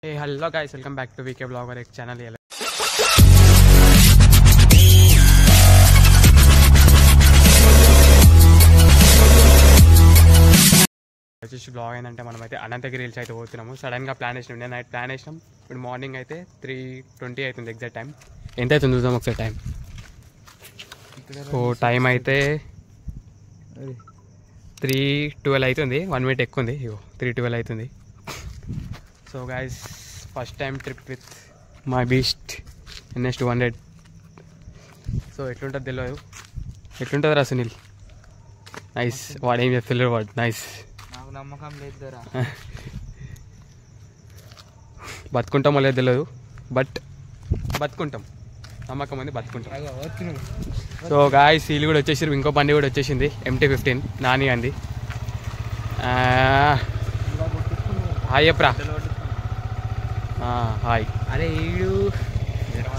Hey, hello guys, welcome back to VK Vlogger एक channel है వచ్చేసి బ్లాగ్ ఏంటంటే మనమైతే అనంతగిరి హిల్స్ అయితే పోతున్నాము. సడన్గా ప్లాన్ వేసినాం, నేను నైట్ ప్లాన్ వేసినాం. ఇప్పుడు మార్నింగ్ అయితే 3:20 అవుతుంది ఎగ్జాక్ట్ టైం. ఎంత అవుతుంది చూద్దాం ఒకసారి టైం. సో టైం అయితే 3:12 అవుతుంది, 1 minute ఎక్కువ ఉంది. ఇగో 3:12 అవుతుంది. So guys first time trip with my beast NS 200. So ఎట్లుంటుంది తెలియదు, ఎట్లుంటుంది రా సునీల్? నైస్, వాడు ఏం చెప్తలేరు, వాడు నైస్. నమ్మకం లేదు, బతుకుంటామో లేదు తెలియదు, బట్ బతుకుంటాం, నమ్మకం ఉంది, బతుకుంటాం. సో గాయస్ వీళ్ళు కూడా వచ్చేసారు, ఇంకో బండి కూడా వచ్చేసింది, MT-15 నాని అంది. హాయ్ చెప్పరా. హాయ్. అరే ఈడు.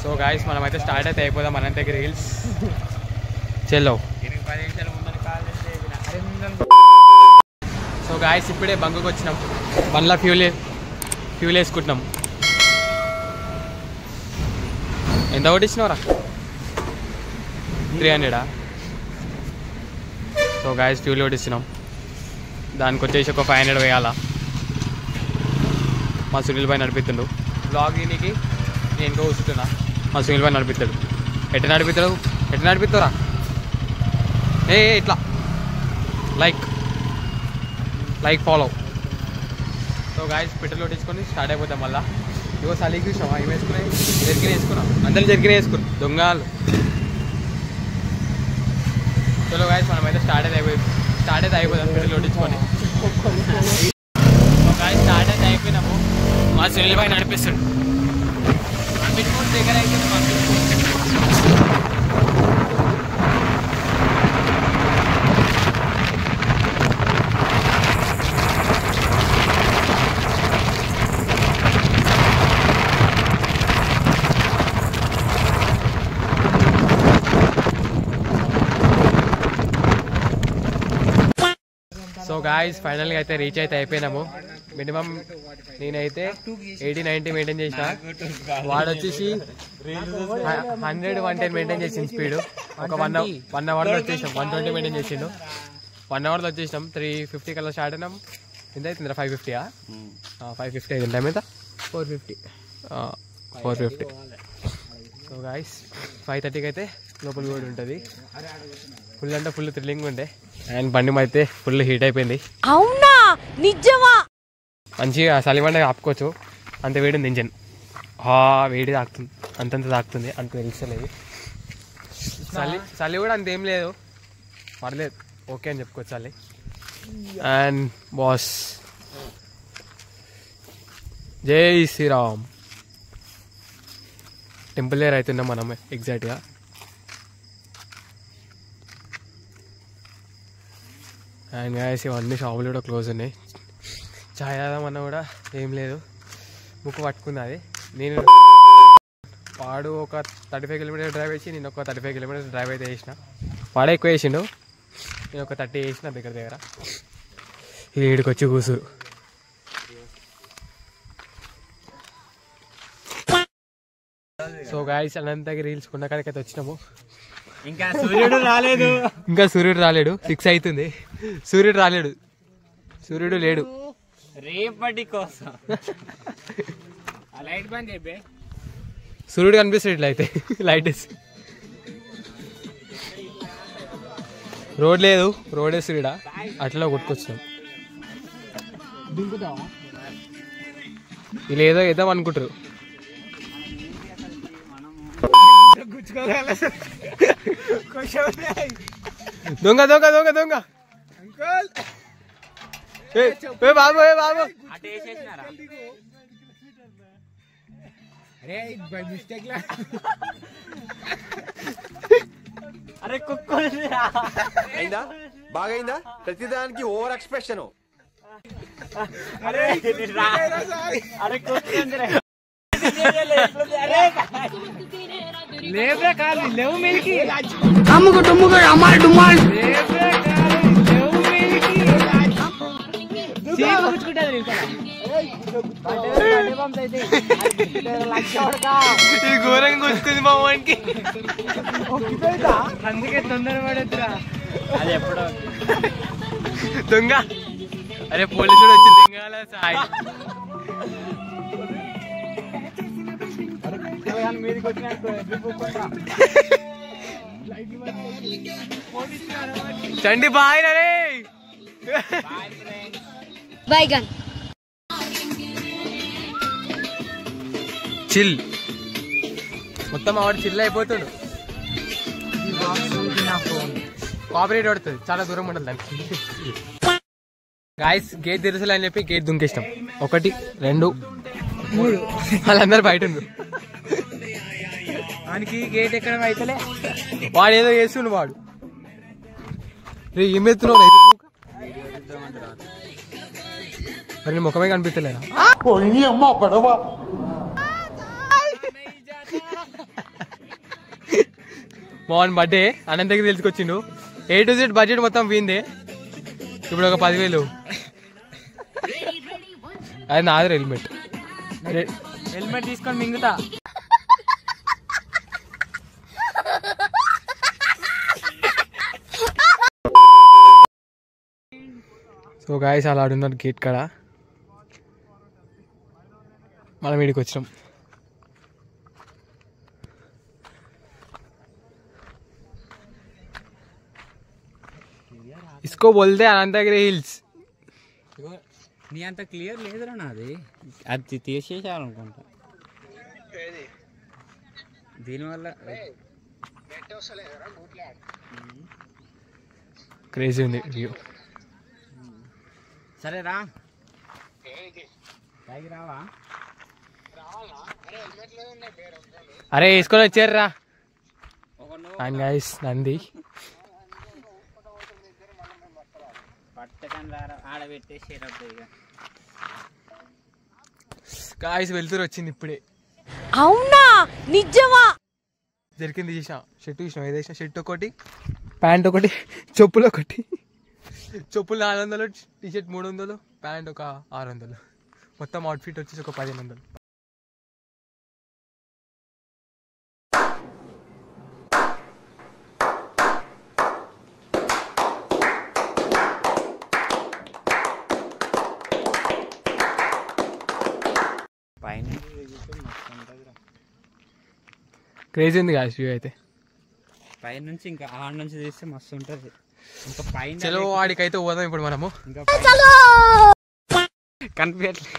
సో గాయస్ మనమైతే స్టార్ట్ అయితే అయిపోదాం అనంతగిరి హిల్స్. చెల్లో. సో గాయస్ ఇప్పుడే బంకుకి వచ్చినాం, బండ్లో ఫ్యూల్ వేసుకుంటున్నాం. ఎంత కొట్టించినవరా? 300. సో గాయస్ ఫ్యూల్ కొట్టిస్తున్నాం, దానికి వచ్చేసి ఒక 500 వేయాలా. మా సునీల్ భాయ్ నడిపిస్తుండు బ్లాగ్, దీనికి నేను ఇంకో కూర్చుంటున్నా, మా సునీల్ భాయ్ నడిపిస్తాడు. ఎట్లా నడిపిస్తావురా? ఏ ఇట్లా like follow. So guys petrol కొట్టించుకొని స్టార్ట్ అయిపోతాం మళ్ళీ. ఇగో సలీకి చూసామా, ఏం వేసుకున్నాయి? జర్కిన్ వేసుకున్నాం, అందరిని జర్కిన్ వేసుకున్నాం, దొంగలు. చలో గాయస్ మనమైతే స్టార్ట్ అయితే అయిపోతాం పెట్రోల్ కొట్టించుకొని. సో గాయస్ స్టార్ట్ అయితే అయిపోయినాము, మా సునీల్ భాయ్ నడిపిస్తాడు. దగ్గర అయితే సో గాయస్ ఫైనల్గా అయితే రీచ్ అయితే అయిపోయినాము. మినిమం నేనైతే 80-90 మెయింటైన్ చేసిన, వాడు వచ్చేసి 100-110 మెయింటైన్ చేసింది స్పీడ్. ఒక 1 అవర్లో వచ్చేసాం, 120 మెయింటైన్ చేసిండు. 1 అవర్లో వచ్చేసినాం. 3:50 కల్లా స్టార్ట్ అయినాం. ఎంత అవుతుందిరా? 550 అవుతుంది. టైం ఎంత? 450. సో గాయస్ 5:30కి అయితే లోపల కూడా ఉంటుంది. ఫుల్ అంటే ఫుల్ థ్రిల్లింగ్ ఉండే, అండ్ బండి అయితే ఫుల్ హీట్ అయిపోయింది. అవునా? నిజమా? మంచిగా చలిబండ ఆపుకోవచ్చు, అంత వేడింది ఇంజన్. వేడి తాకుతుంది, అంతంత తాకుతుంది, అంత తెలుస్తలేదు. చలి కూడా అంతేం లేదు, పర్లేదు, ఓకే అని చెప్పుకోవచ్చు చలి. అండ్ బాస్ జై శ్రీరామ్. టెంపుల్ దగ్గర అవుతున్నాం మనం ఎగ్జాక్ట్గా. అండ్ గాయస్ ఇవన్నీ షాపులు కూడా క్లోజ్ ఉన్నాయి. చాయ్ తాదామన్నా కూడా ఏం లేదు, బుక్ పట్టుకున్నది. నేను వాడు ఒక 35 కిలోమీటర్స్ డ్రైవ్ వేసి, నేను ఒక 35 కిలోమీటర్స్ డ్రైవ్ అయితే వేసిన. వాడే ఎక్కువ వేసిండు, నేను ఒక 30 వేసిన దగ్గర. ఈడికి వచ్చి కూసురు. సో గాయస్ అనంతగిరి రీల్స్ కొన్న కాడికైతే వచ్చినాము. ఇంకా సూర్యుడు రాలేడు. 6 అవుతుంది, సూర్యుడు లేడు. రేపటి కోసం లైట్ బంద్ చెప్పే, సూర్యుడు కనిపిస్తాడు ఇట్లా అయితే. లైట్ వేసి రోడ్ లేదు, రోడ్ వేసి ఇక్కడ అట్లా కొట్టుకొచ్చినాం. వీళ్ళు ఏదో వేద్దాం అనుకుంటారు. దొంగ బాబు. అరే కుక్క అయిందా? బాగైందా? ప్రతిదానికి ఓవర్ ఎక్స్ప్రెషన్. లేవే కాదు, లేవు మీదకి అమ్ముకు అమ్మాయి డుమ్మాయి. లేవే కాదు, లేవు మీదకి. ఇది ఘోరంగా వస్తుంది మా వానికి. అందుకే తొందర పడద్దురా. అది ఎప్పుడో దొంగ. అరే పోలీసుడు వచ్చి దింగాల సాయి. మీదకి వచ్చిన చండి బాయ్ రే. బైగన్ చిల్ మొత్తం ఆవిడ చిల్ అయిపోతాడు. కాపరేట్ పడుతుంది, చాలా దూరం ఉంటుంది దానికి. గాయస్ గేట్ తెరుసలే అని చెప్పి గేట్ దుంకేస్తాం. 1 2 3 వాళ్ళందరూ బయట ఉన్నారు. వానికి గేట్ ఎక్కడ అయితలే. వాడు ఏదో చేస్తుండు వాడు. రే ఏం ఎత్తున్నావు మరి నీ ముఖమే కనిపించలేదా? మోహన్ బర్త్డే అనంత దగ్గర తెలుసుకొచ్చిండు. A to Z బడ్జెట్ మొత్తం పోయింది. ఇప్పుడు ఒక 10,000 అది నాది. హెల్మెట్ తీసుకొని మింగుతా. సో గాయస్ అలా ఆడున్నారు గేట్ కాడ. మనం వీడికి వచ్చినాం. इसको बोलते हैं अनंतगिरी हिल्स. నీ అంత క్లియర్ లేదురా నాది. అది తీసేసాలనుకుంటా. దీనివల్ల క్రేజీ ఉంది వ్యూ. సరే రా పైకి రావా. అరే వేసుకొని వచ్చారు. అండ్ గైస్ నంది పట్టకని ఆడబెట్టేసి గాయస్ వెళ్తురు వచ్చింది ఇప్పుడే. అవునా నిజమా? జరిగింది చూసా. షర్ట్ చూసినా ఏదేసిన షర్ట్ ఒకటి, ప్యాంట్ ఒకటి, చెప్పులు ఒకటి. చెప్పులు 400, టీషర్ట్ 300, ప్యాంట్ ఒక 600. మొత్తం అవుట్ఫిట్ వచ్చేసి ఒక 1500. పైన క్రేజీ ఉంది కాదు వ్యూ అయితే. పైన నుంచి ఇంకా ఆడ నుంచి తీస్తే మస్తు ఉంటది. ఇంకా పైన చలో వాడికైతే పోదాం ఇప్పుడు మనము. ఇంకా కనిపించట్లేదు.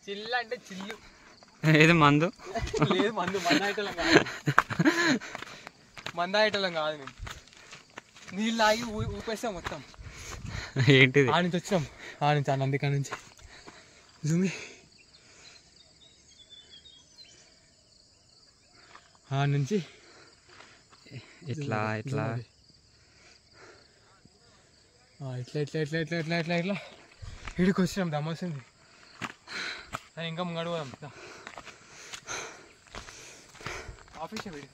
చిల్లు అంటే చిల్లు. ఏది మందు లేదు, మందు మందాయటం కాదు. మేము నీళ్ళు ఆగి ఊపేస్తాం మొత్తం. ఏంటిది? ఆ నుంచి వచ్చినాం. ఆ నుంచి నందికా నుంచి జూమి ఆ నుంచి ఇట్లా ఇట్లా ఇట్లా ఇట్లా ఇట్లా ఇట్లా ఇట్లా ఇట్లా ఇట్లా ఇడికి వచ్చినాం. దమ్మొస్తుంది. ఇంకా ముంగడు పోదాం. ఆఫీస్ వీడి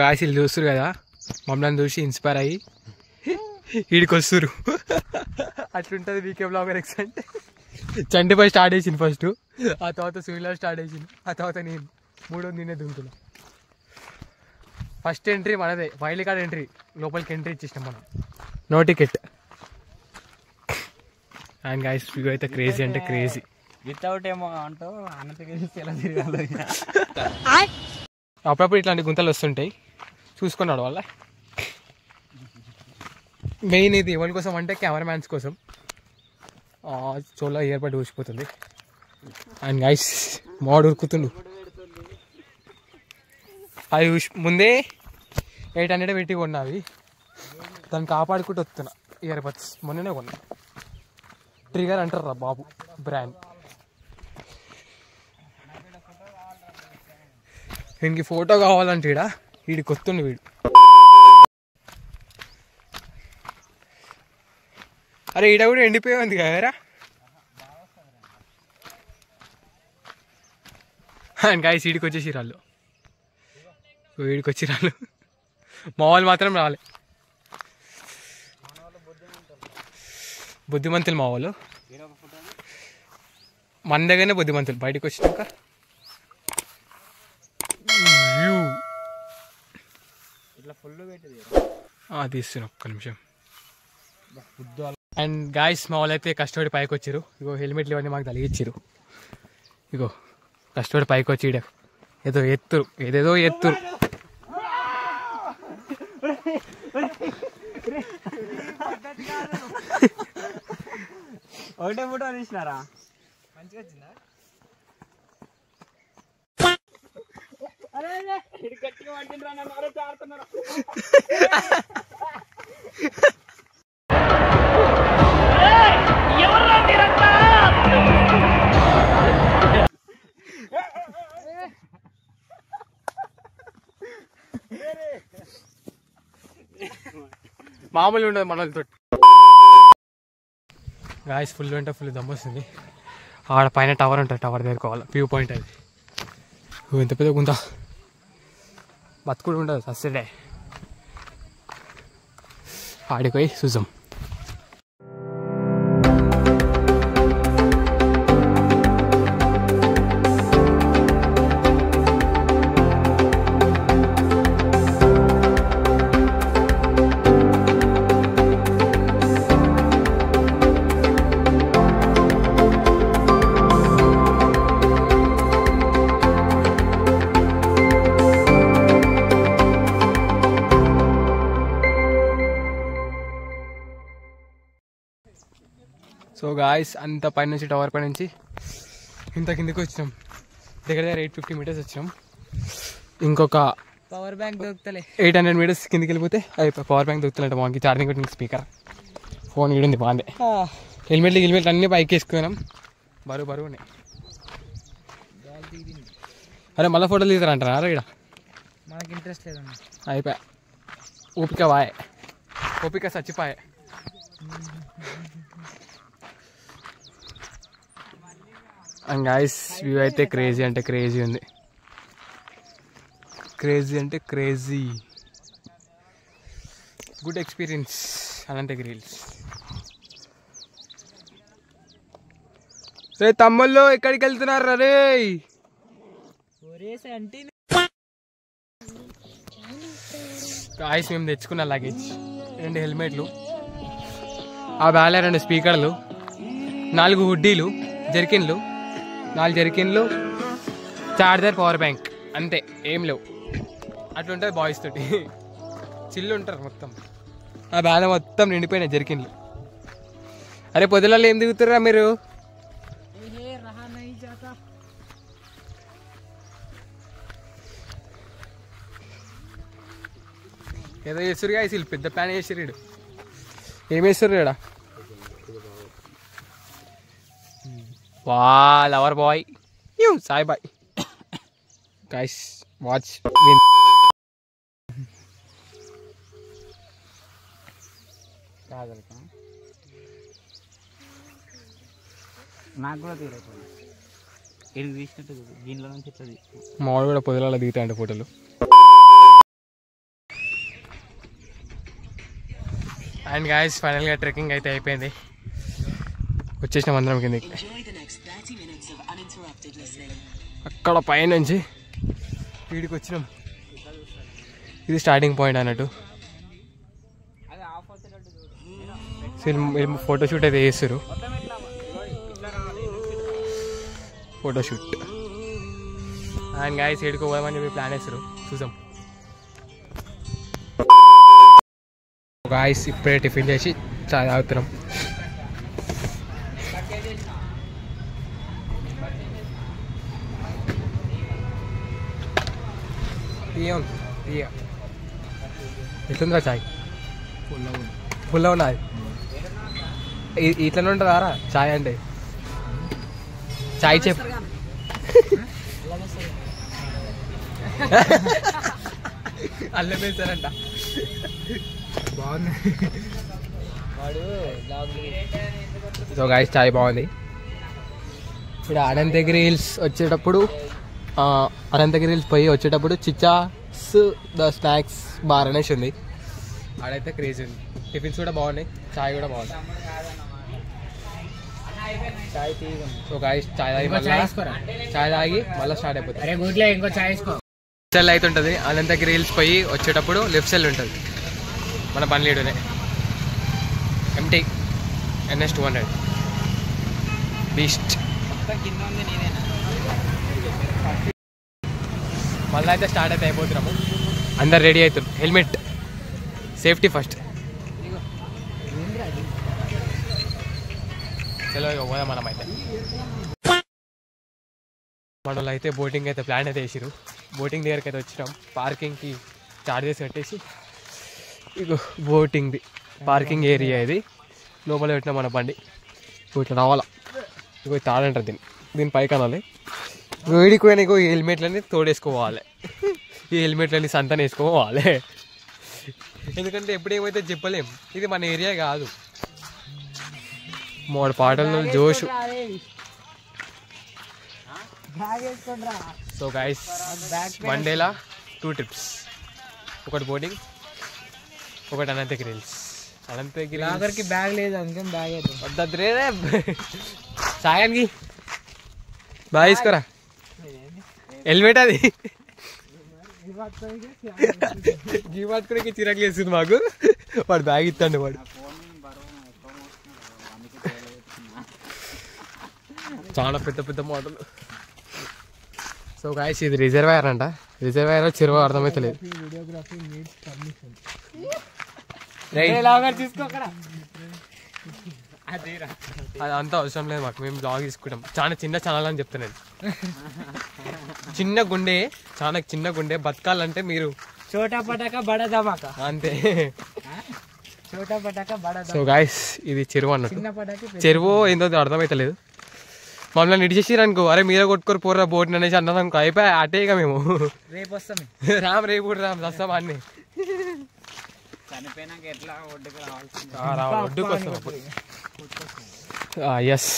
కాశీలు చూస్తారు కదా, మమ్మల్ని చూసి ఇన్స్పైర్ అయ్యి వీడికి వస్తురు. అట్లుంటుంది వీకే బ్లాగర్ ఎక్స్ అంటే. చంటిపై స్టార్ట్ చేసింది ఫస్ట్, ఆ తర్వాత సునీలా స్టార్ట్ చేసింది, ఆ తర్వాత నేను 3వ నేనే దుంకున్నా. ఫస్ట్ ఎంట్రీ మనదే, వైల్డ్ కార్డ్ ఎంట్రీ. లోపలికి ఎంట్రీ ఇచ్చేసినాం మనం, no ticket. And guys view అయితే క్రేజీ అంటే క్రేజీ. వితౌట్ ఏమో అంటూ అనంతగిరి ఎలా తిరగాలి. అప్పుడప్పుడు ఇట్లాంటి గుంతలు వస్తుంటాయి, చూసుకున్నాడు వాళ్ళ. మెయిన్ ఇది ఎవరి కోసం అంటే కెమెరామ్యాన్స్ కోసం. చోలో ఇయర్ బడ్ ఊసిపోతుంది. అండ్ గైస్ మోడ్ ఉరుకుతుండు. అది ముందే 800 పెట్టి కొన్నా. అవి దాన్ని కాపాడుకుంటూ వస్తున్నా. ఇయర్ బడ్స్ మొన్ననే కొన్నా. ట్రిగర్ అంటారు రా బాబు బ్రాండ్. వీడికి ఫోటో కావాలంటే వీడికి వస్తుండు వీడు. అరే ఈడ కూడా ఎండిపోయి ఉంది కదరా. అండ్ గాయస్ ఈడికి వచ్చేసి రాళ్ళు, వీడికి వచ్చి రాళ్ళు. మా వాళ్ళు మాత్రం రాలే, బుద్ధిమంతులు మా వాళ్ళు. మన దగ్గరనే బుద్ధిమంతులు, బయటకు వచ్చినాక తీస్తున్నా ఒక్క నిమిషం. అండ్ గాయస్ మా వాళ్ళు అయితే కష్టపడి పైకి వచ్చారు. ఇగో హెల్మెట్లు ఇవన్నీ మాకు తలిగిచ్చారు. ఇగో కష్టపడి పైకి వచ్చి ఏదేదో ఎత్తురు. ఒకటే ఫోటో తీసినారా? మంచిగా వచ్చిందా? గట్టిగా పట్టిండ్రా, నన్ను ఎవరైతే ఆడుతున్నారు. మామూలు ఉండదు మనతో. గాయస్ ఫుల్ అంటే ఫుల్ దమ్ వస్తుంది. ఆడ పైన టవర్ ఉంటుంది, టవర్ దగ్గరుకోవాలి. వ్యూ పాయింట్ అది. ఎంత పెద్ద గుంత, బతుకుడు ఉండదు అస్సలే. ఆడిపోయి చూసాం. సో గాయస్ అంత పైనుంచి టవర్ పై నుంచి ఇంత కిందకి వచ్చినాం. దగ్గర 850 మీటర్స్ వచ్చినాం. ఇంకొక పవర్ బ్యాంక్ దొరుకుతలే. 800 మీటర్స్ కిందకి వెళ్ళిపోతే అయిపోయి. పవర్ బ్యాంక్ దొరుకుతుందంట మాకు, ఛార్జింగ్ పెట్టిన స్పీకర్, ఫోన్ కూడా ఉంది బాగుంది. హెల్మెట్లు అన్నీ పైకి వేసుకున్నాం, బరువు ఉన్నాయి. అరే మళ్ళీ ఫోటోలు తీస్తారంటారా ఇక్కడ? మనకి ఇంట్రెస్ట్ లేదన్న. అయిపోయా, ఓపిక చచ్చిపోయా. అండ్ గాయస్ వ్యూ అయితే క్రేజీ అంటే క్రేజీ ఉంది. Good experience Ananthagiri hills. రే తమ్ముళ్ళు ఎక్కడికి వెళ్తున్నారు రే? గాయస్ మేము తెచ్చుకున్న లగేజ్ 2 హెల్మెట్లు, ఆ బ్యాగ్లో 2 స్పీకర్లు, 4 హుడ్డీలు, 4 జెర్కిన్లు, చార్జర్, పవర్ బ్యాంక్, అంతే, ఏం లేవు. అట్లుంటుంది బాయ్స్ తోటి, చిల్లు ఉంటారు మొత్తం. ఆ బ్యాగ్ మొత్తం నిండిపోయినాయి జెర్కిన్లు. అరే పొద్దులలో ఏం దిగుతారా మీరు? ఏదో చేస్తారు గాయస్, వీళ్ళు పెద్ద ప్లాన్ చేసారు. వీడు ఏం వేస్తారు ఇక్కడ? వా lover boy Sai boy. Guys watch నాకు కూడా తీరదు. ఇది తీసినట్టు దీనిలో నుంచి ఇట్లా మామూలు కూడా పొదలలో దిగుతాయంట ఫోటోలు. అండ్ గాయస్ ఫైనల్గా ట్రెక్కింగ్ అయితే అయిపోయింది. వచ్చేసినాం అందరం కిందకి. అక్కడ పైనుంచి వీడికి వచ్చినాం. ఇది స్టార్టింగ్ పాయింట్ అన్నట్టు. ఫోటోషూట్ అయితే చేస్తారు, ఫోటోషూట్. అండ్ గాయస్ ఏడుకో పోదామని చెప్పి ప్లాన్ వేస్తారు, చూసాం. గాయస్ ఇప్పుడే టిఫిన్ చేసి చాయ్ తాగుతున్నాం. ఎట్లుందిరా చాయ్? ఫుల్గా ఉన్నది. ఇట్లనే ఉంటుందా రా చాయ్ అంటే? చాయ్ చెప్పు. అల్లం వేస్తారంట, బాగుంది. సో గాయస్ చాయ్ బాగుంది. ఇప్పుడు అనంతగిరి హిల్స్ వచ్చేటప్పుడు అనంతగిరి హిల్స్ పోయి వచ్చేటప్పుడు చిచ్చాస్ ద స్నాక్స్ బార్ అనేసి ఉంది. ఆడైతే క్రేజీ ఉంది. టిఫిన్స్ కూడా బాగున్నాయి, చాయ్ కూడా బాగుంది. సో గాయ్స్ చాయ్ తాగి మళ్ళీ స్టార్ట్ అయిపోతుంది. ఇంకో చాయ్ వేసుకో. లెఫ్ట్ సైడ్ అయితే ఉంటుంది. అనంతగిరి హిల్స్ పోయి వచ్చేటప్పుడు లెఫ్ట్ సైడ్ ఉంటుంది మన పనిలేడునే. Empty NS 200 beast. మళ్ళీ అయితే స్టార్ట్ అయితే అయిపోతున్నాము. అందరు రెడీ అవుతారు. Helmet, safety first. చలో ఇక పోదాం మనం అయితే. మన వాళ్ళు అయితే బోటింగ్ అయితే ప్లాన్ అయితే వేసిరు. బోటింగ్ దగ్గరికి అయితే వచ్చినాం. పార్కింగ్కి చార్జెస్ కట్టేసి ఇగో బోటింగ్ది పార్కింగ్ ఏరియా ఇది. లోపల పెట్టినా మన బండి ఇట్లా రావాలా. ఇగో తాడంటారు దీని పైకి అనాలి. వేడికి పోయినా ఇగో ఈ హెల్మెట్లన్నీ తోడేసుకోవాలి. ఈ హెల్మెట్లన్నీ సంతానం వేసుకోవాలి. ఎందుకంటే ఎప్పుడేమైతే చెప్పలేం. ఇది మన ఏరియా కాదు. మూడు పాటలు జోషు. సో గైస్ వన్ డేలా 2 trips. ఒకటి బోటింగ్, ఒకటి అనంతగిరి హిల్స్. అనంతగిరి బ్యాగ్ లేదు అందుకని బ్యాగ్ వద్దరే సాయానికి బాగా తీసుకోరా హెల్మెట్. అది గీ పట్టుకునే చిరాకు వేస్తుంది మాకు. వాడు బ్యాగ్ ఇస్తాడు. వాడు చాలా పెద్ద పెద్ద మోడల్. సో గాయస్ ఇది రిజర్వాయర్ అంట. రిజర్వాయర్ చెరువు అర్థమైతలేదు. అది అంతా అవసరం లేదు మాకు. మేము బ్లాగ్ తీసుకుంటాం. చాలా చిన్న ఛానల్ అని చెప్తాను నేను. చిన్న గుండె, చాలా చిన్న గుండె. బతకాలంటే మీరు చోటా పటాక బడా ధమాకా అంతే. చోటా పటాక బడా. సో గాయస్ ఇది చెరువు అన్నట్టు. చెరువు ఏందో అర్థమైతలేదు. మమ్మల్ని ఇడిచేసిరు అనుకో, అరే మీరే కొట్టుకొని పోర్రా బోట్ అనేసి అన్నాను అనుకో, అయిపోయి అటేగా మేము. రేపు వస్తాం రేపు కూడా వస్తాం అన్ని. చనిపోయినాక ఎట్లా ఒడ్డుకు ఒడ్డుకు వస్తాం అప్పుడు. ఎస్.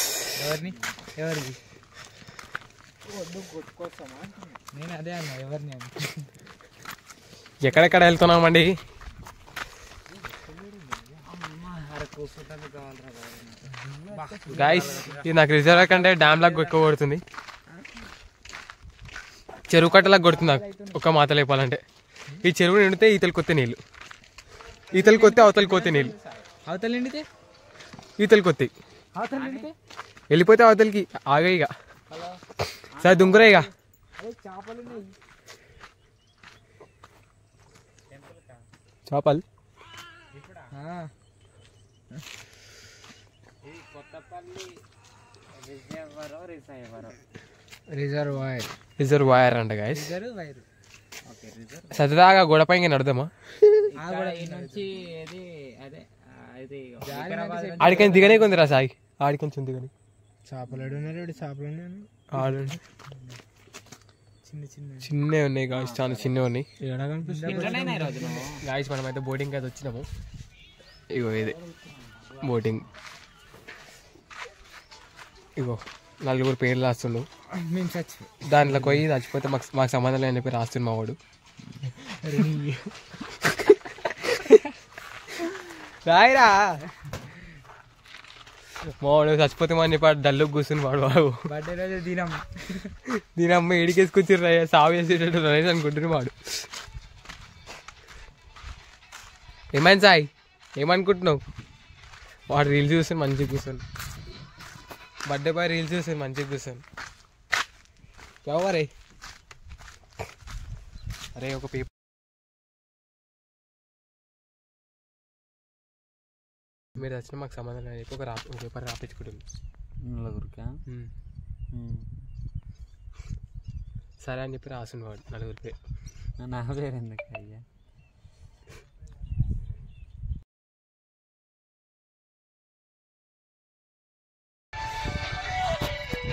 ఎవరిది ఒడ్డు కొట్టుకొస్తామా? నేను అదే అన్నా ఎవరిని అని. ఎక్కడెక్కడ వెళ్తున్నామండి. గాయస్ ఇది నాకు రిజర్వ్ కంటే డ్యామ్ లాగా ఎక్కువ కొడుతుంది. చెరువు కట్టలాగా కొడుతుంది నాకు ఒక మాత లేపాలంటే. ఈ చెరువు నిండితే ఈతలు కొత్త నీళ్ళు, ఈతలు కొత్తే అవతలకి కొత్త నీళ్ళు, అవతల నిండితే ఈతలు కొత్తాయి, అవతల నిండితే వెళ్ళిపోతే అవతలకి ఆగా. ఇక సరే దుంగురా ఇక. చేపలు రిజర్వాయర్ అంట గాయస్. సరదాగా గొడపైకి నడదామా? ఆడికని దిగనే కొందిరా సాయి. ఆడికొంచెం దిగని ఆడు చిన్నవి ఉన్నాయి గాయస్, చాలా చిన్నవి ఉన్నాయి గాయస్. మనమైతే బోటింగ్ అయితే వచ్చినాము. ఇగో ఇది బోటింగ్. ఇగో 4 పేర్లు రాస్తుండు. దాంట్లో పోయి చచ్చిపోతే మాకు సంబంధం లేని చెప్పి రాస్తుంది మా వాడు. రాయిరా మా వాడు చచ్చిపోతే మా చెప్పి డల్లు కూర్చుని వాడు బాబు. దీని అమ్మ ఏడికేసుకొచ్చి సాగు చేసేటట్టు అనేసి అనుకుంటున్నాడు వాడు. ఏమైంది సాయి, ఏమనుకుంటున్నావు? వాడు రీల్స్ చూస్తాను మంచిగా కూర్చొని, బర్త్డే బాయ్ రీల్స్ చూస్తాను మంచిగా కూర్చొని. ఎవరే అరే ఒక పేపర్ మీరు వచ్చిన మాకు సంబంధం లేదు చెప్పి ఒక పేపర్ రాపించుకుంటుంది. సరే అని చెప్పి రాసిండు వాడు 4 పేరు. నా పేరు ఎందుకు అయ్యా?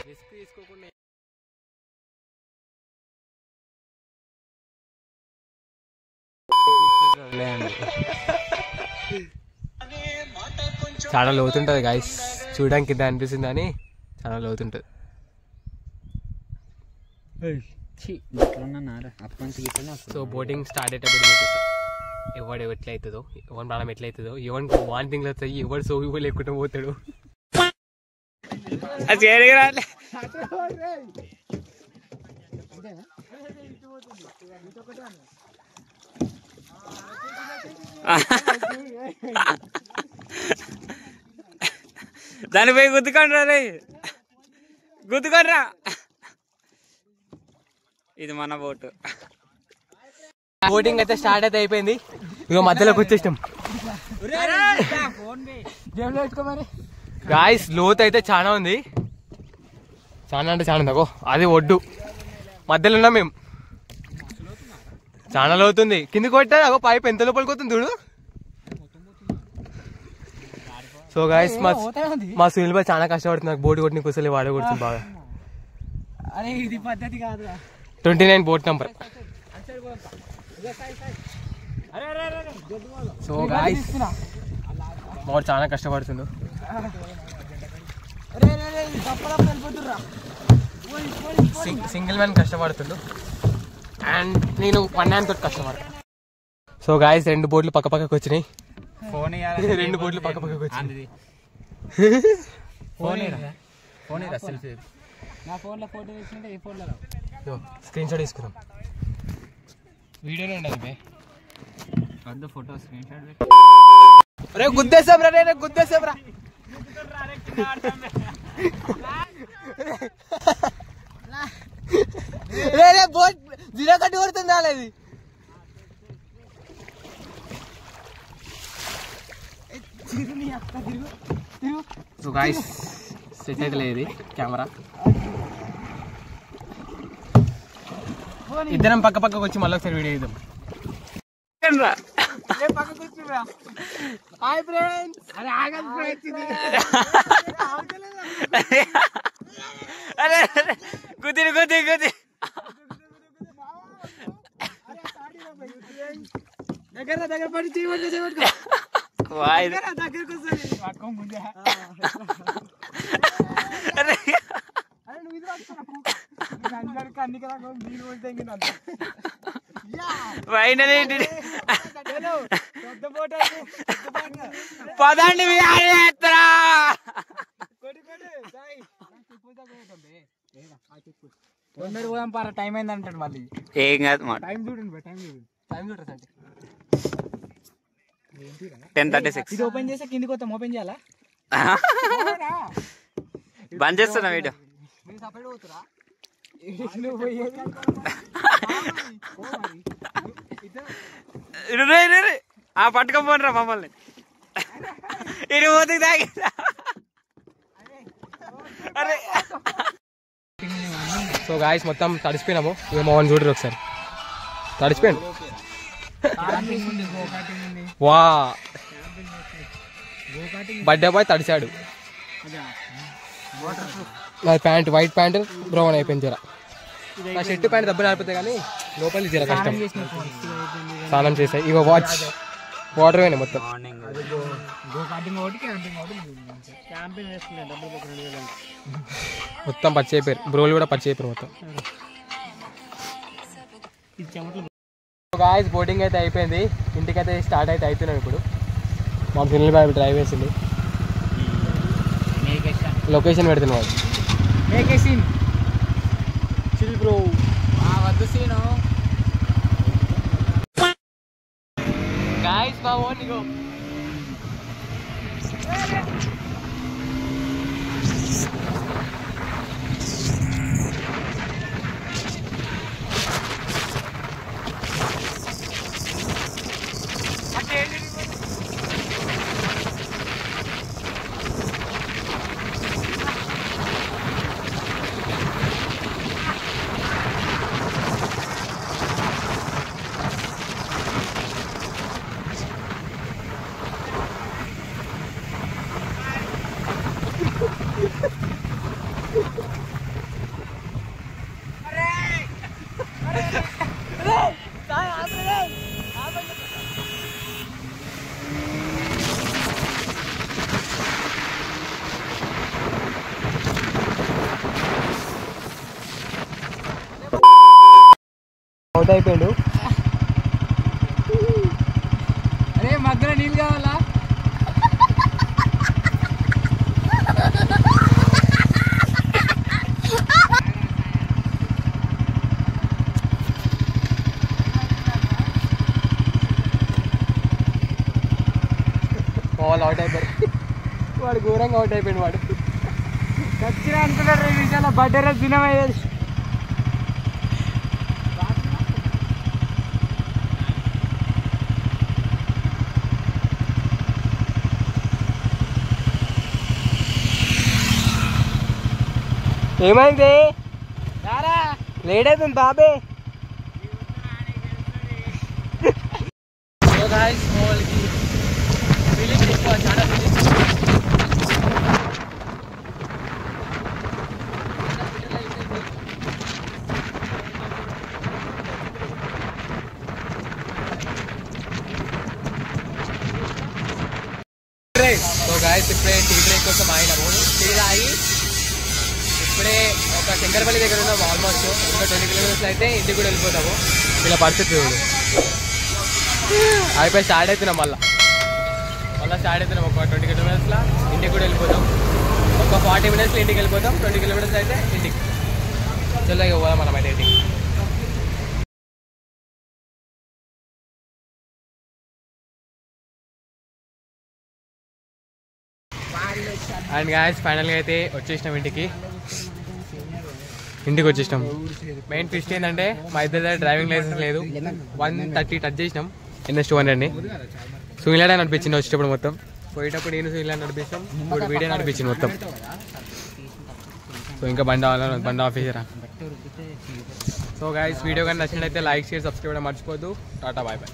రిస్క్ తీసుకోకుండా చాలా లోతుంటుంది గాయస్. చూడడానికి కింద అనిపిస్తుంది కానీ చాలా లోతుంటుంది. సో బోటింగ్ స్టార్ట్ అయ్యేటప్పుడు చూపిస్తాం ఎవడు ఎట్లయితుందో ఎవరి ప్రాణం ఎట్లయితుందో ఎవరికి వాంటింగ్లు వస్తాయి ఎవడు సోవి లేకుండా పోతాడు. దానిపై గుద్దుకండ్రా రే, గుద్దుకండ్రా. ఇది మన బోటు. బోటింగ్ అయితే స్టార్ట్ అయితే అయిపోయింది. ఇక మధ్యలోకి వచ్చేసినాం. గాయ్స్ లోతు అయితే చాలా ఉంది, చాలా అంటే చాలా ఉంది. అగో అది ఒడ్డు, మధ్యలో ఉన్నాం మేము. చాలా లోతుంది, కిందికి కొట్టా అగో పైప్ ఎంత లోపలికి పోతుంది చూడు. సో గాయ్స్ మా సునీల్ భాయ్ చాలా కష్టపడుతుంది, నాకు బోట్ కొట్టిన కుసలి వాడే కొడుతుంది బాగా. 29 బోట్ నంబర్. సో గాయ్స్ వాడు చాలా కష్టపడుతుండు. సింగిల్ మ్యాన్ కష్టపడుతుండు అండ్ నేను వన్ హ్యాండ్ తోటి కష్టపడతాను. సో గాయ్స్ 2 బోట్లు పక్క పక్కకు వచ్చినాయి. 2 బోట్లు పక్క పక్కకు వచ్చినాయి. స్క్రీన్ షాట్ తీసుకున్నాం, వీడియోలో ఉండదు. Photo screenshot. రే గుద్దేశాం రా, రే గుద్దేశాం రా. రే బోట్ జీరో కట్టి కొడుతుంది రాలేదు. సో గాయ్స్ సెట్ అయితే లేదు కెమెరా. ఇద్దరం పక్క పక్కకు వచ్చి మళ్ళీ ఒకసారి వీడియో ఇద్దాం. Hi friends. అరే గుద్ది గుద్ది గుద్ది. దగ్గర పడి పదండి టైం అయింది అంటాడు మళ్ళీ. ఏం కాదు మాట. టైం చూడండి, టైం చూడండి అంటే 10:36. ఇది ఓపెన్ చేస్తే కిందికి వస్తాం. ఓపెన్ చేయాలా? బంద్ చేస్తున్నా వీడియో. పట్టుకోపోనరా మమ్మల్ని. ఇది పోతుంది తాగి. అరే సో గాయస్ మొత్తం తడిసిపోయినాము. ఇక మమ్మల్ని చూడరు ఒకసారి, తడిసిపోయాను. వా బర్త్డే బాయ్ తడిచాడు. నా ప్యాంట్ వైట్ ప్యాంట్ బ్రౌన్ అయిపోయింది జర. నా షర్ట్ ప్యాంట్ దెబ్బలు ఆడిపోతాయి కానీ లోపలి జర కష్టం. స్నానం చేసాయి. ఇక వాచ్ వాటర్ పోయినాయి మొత్తం. మొత్తం పచ్చి అయిపోయారు, బ్రోలు కూడా పచ్చి అయిపోయారు మొత్తం. గాయస్ బోటింగ్ అయితే అయిపోయింది, ఇంటికైతే స్టార్ట్ అయితే అవుతున్నాం. ఇప్పుడు మా సునీల్ బాయ్ డ్రైవ్ వేసింది. లొకేషన్ పెడుతున్నాం. గాయస్ మా ఓన్ ఇగో అవుట్ అయిపోయాడు. అరే మధ్యలో నీళ్ళు కావాలా? వాళ్ళు అవుట్ అయిపోయారు. వాడు ఘోరంగా అవుట్ అయిపోయాడు. వాడు ఖచ్చితంగా అనుకున్నాడు 2 నిమిషాల బర్త్డే రోజు దినమయ్యేది. ఏమైంది? లేట్ అవుతుంది బాబే. సో గాయస్ ఇప్పుడే టీ బ్రేక్ కోసం ఆగినాము. టీ తాగి ఇప్పుడే ఒక శంకరపల్లి దగ్గర ఉన్నాము. ఆల్మోస్ట్ ఇంకా 20 కిలోమీటర్స్ అయితే ఇంటికి కూడా వెళ్ళిపోతాము. ఇలా పరిస్థితి చూడు. అయిపోయి స్టార్ట్ అవుతున్నాం. మళ్ళీ స్టార్ట్ అవుతున్నాం. ఒక 20 కిలోమీటర్స్లో ఇంటికి కూడా వెళ్ళిపోతాం. ఒక 40 మినిట్స్లో ఇంటికి వెళ్ళిపోతాం. 20 కిలోమీటర్స్ అయితే ఇంటికి చల్లగా పోదాం మనం అయితే ఇంటికి. అండ్ గాయస్ ఫైనల్గా అయితే వచ్చేసినాం ఇంటికి వచ్చేసినాం. మెయిన్ ట్విస్ట్ ఏంటంటే మా ఇద్దరి దగ్గర డ్రైవింగ్ లైసెన్స్ లేదు. 130 టచ్ చేసినాం NS 200ని. సునీలాడే నడిపించింది వచ్చేటప్పుడు మొత్తం. పోయేటప్పుడు నేను సునీలా నడిపిస్తాం. ఇప్పుడు వీడియో నడిపించింది మొత్తం. సో ఇంకా బండి ఆఫ్ చేసారా. సో గాయస్ వీడియో కానీ నచ్చినట్లయితే లైక్ షేర్ సబ్స్క్రైబ్ మర్చిపోద్దు. Tata bye bye.